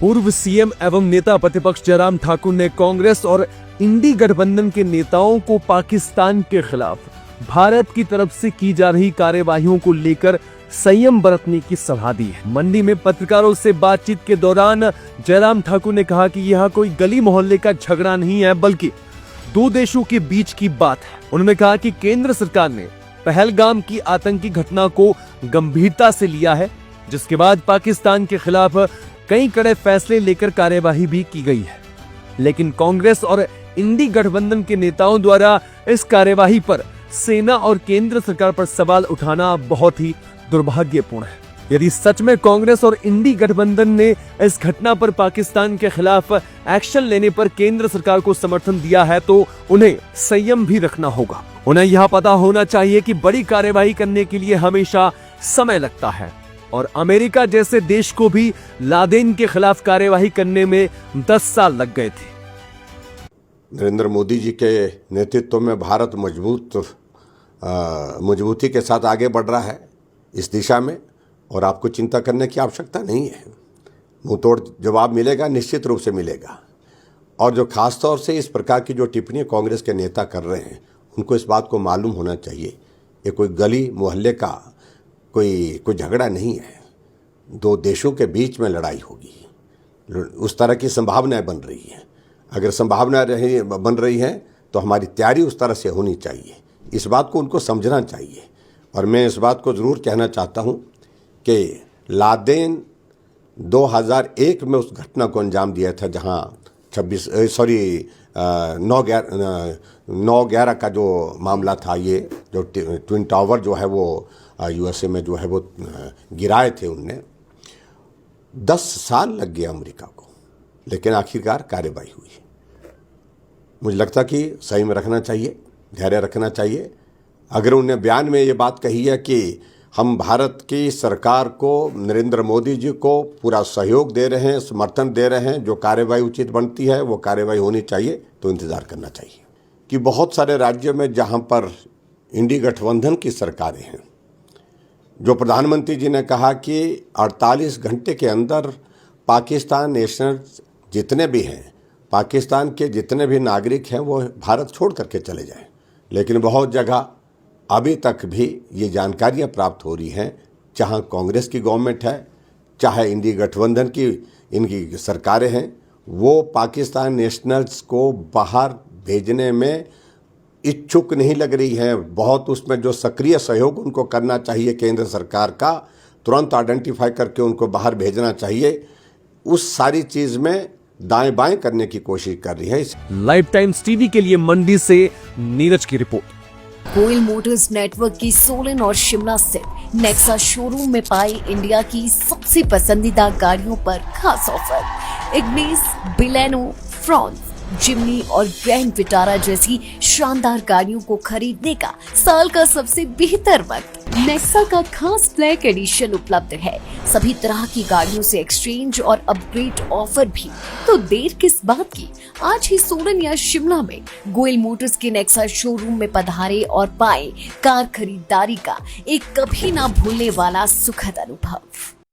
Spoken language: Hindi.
पूर्व सीएम एवं नेता प्रतिपक्ष जयराम ठाकुर ने कांग्रेस और इंडी गठबंधन के नेताओं को पाकिस्तान के खिलाफ भारत की तरफ से की जा रही कार्यवाहियों को लेकर संयम बरतने की सलाह दी है। मंडी में पत्रकारों से बातचीत के दौरान जयराम ठाकुर ने कहा कि यह कोई गली मोहल्ले का झगड़ा नहीं है, बल्कि दो देशों के बीच की बात है। उन्होंने कहा कि केंद्र सरकार ने पहलगाम की आतंकी घटना को गंभीरता से लिया है, जिसके बाद पाकिस्तान के खिलाफ कई कड़े फैसले लेकर कार्यवाही भी की गई है। लेकिन कांग्रेस और इंडी गठबंधन के नेताओं द्वारा इस कार्यवाही पर सेना और केंद्र सरकार पर सवाल उठाना बहुत ही दुर्भाग्यपूर्ण है। यदि सच में कांग्रेस और इंडी गठबंधन ने इस घटना पर पाकिस्तान के खिलाफ एक्शन लेने पर केंद्र सरकार को समर्थन दिया है, तो उन्हें संयम भी रखना होगा। उन्हें यह पता होना चाहिए कि बड़ी कार्यवाही करने के लिए हमेशा समय लगता है और अमेरिका जैसे देश को भी लादेन के खिलाफ कार्यवाही करने में 10 साल लग गए थे। नरेंद्र मोदी जी के नेतृत्व में भारत मजबूती के साथ आगे बढ़ रहा है इस दिशा में, और आपको चिंता करने की आवश्यकता नहीं है। मुंह तोड़ जवाब मिलेगा, निश्चित रूप से मिलेगा। और जो खास तौर से इस प्रकार की जो टिप्पणी कांग्रेस के नेता कर रहे हैं, उनको इस बात को मालूम होना चाहिए ये कोई गली मोहल्ले का कोई झगड़ा नहीं है। दो देशों के बीच में लड़ाई होगी, उस तरह की संभावनाएं बन रही हैं। अगर संभावनाएं बन रही हैं तो हमारी तैयारी उस तरह से होनी चाहिए। इस बात को उनको समझना चाहिए। और मैं इस बात को ज़रूर कहना चाहता हूं कि लादेन 2001 में उस घटना को अंजाम दिया था, जहां 9/11 का जो मामला था, ये जो ट्विन टावर जो है वो यूएसए में जो है वो गिराए थे उनने। 10 साल लग गया अमेरिका को, लेकिन आखिरकार कार्रवाई हुई। मुझे लगता कि संयम रखना चाहिए, धैर्य रखना चाहिए। अगर उन्होंने बयान में ये बात कही है कि हम भारत की सरकार को, नरेंद्र मोदी जी को पूरा सहयोग दे रहे हैं, समर्थन दे रहे हैं, जो कार्यवाही उचित बनती है वो कार्यवाही होनी चाहिए, तो इंतज़ार करना चाहिए। कि बहुत सारे राज्यों में जहां पर इंडी गठबंधन की सरकारें हैं, जो प्रधानमंत्री जी ने कहा कि 48 घंटे के अंदर पाकिस्तान नेशनल जितने भी हैं, पाकिस्तान के जितने भी नागरिक हैं, वो भारत छोड़ करके चले जाएं। लेकिन बहुत जगह अभी तक भी ये जानकारियां प्राप्त हो रही हैं, जहां कांग्रेस की गवर्नमेंट है, चाहे इंडी गठबंधन की इनकी सरकारें हैं, वो पाकिस्तान नेशनल्स को बाहर भेजने में इच्छुक नहीं लग रही है। बहुत उसमें जो सक्रिय सहयोग उनको करना चाहिए केंद्र सरकार का, तुरंत आइडेंटिफाई करके उनको बाहर भेजना चाहिए, उस सारी चीज़ में दाएं बाएं करने की कोशिश कर रही है। लाइव टाइम्स टीवी के लिए मंडी से नीरज की रिपोर्ट। गोयल मोटर्स नेटवर्क की सोलन और शिमला स्थित नेक्सा शोरूम में पाई इंडिया की सबसे पसंदीदा गाड़ियों पर खास ऑफर। इग्निस, बिलेनो, फ्रॉन्स, जिमनी और ग्रैंड विटारा जैसी शानदार गाड़ियों को खरीदने का साल का सबसे बेहतर वक्त। नेक्सा का खास ब्लैक एडिशन उपलब्ध है। सभी तरह की गाड़ियों से एक्सचेंज और अपग्रेड ऑफर भी। तो देर किस बात की, आज ही सोलन या शिमला में गोयल मोटर्स के नेक्सा शोरूम में पधारे और पाए कार खरीदारी का एक कभी ना भूलने वाला सुखद अनुभव।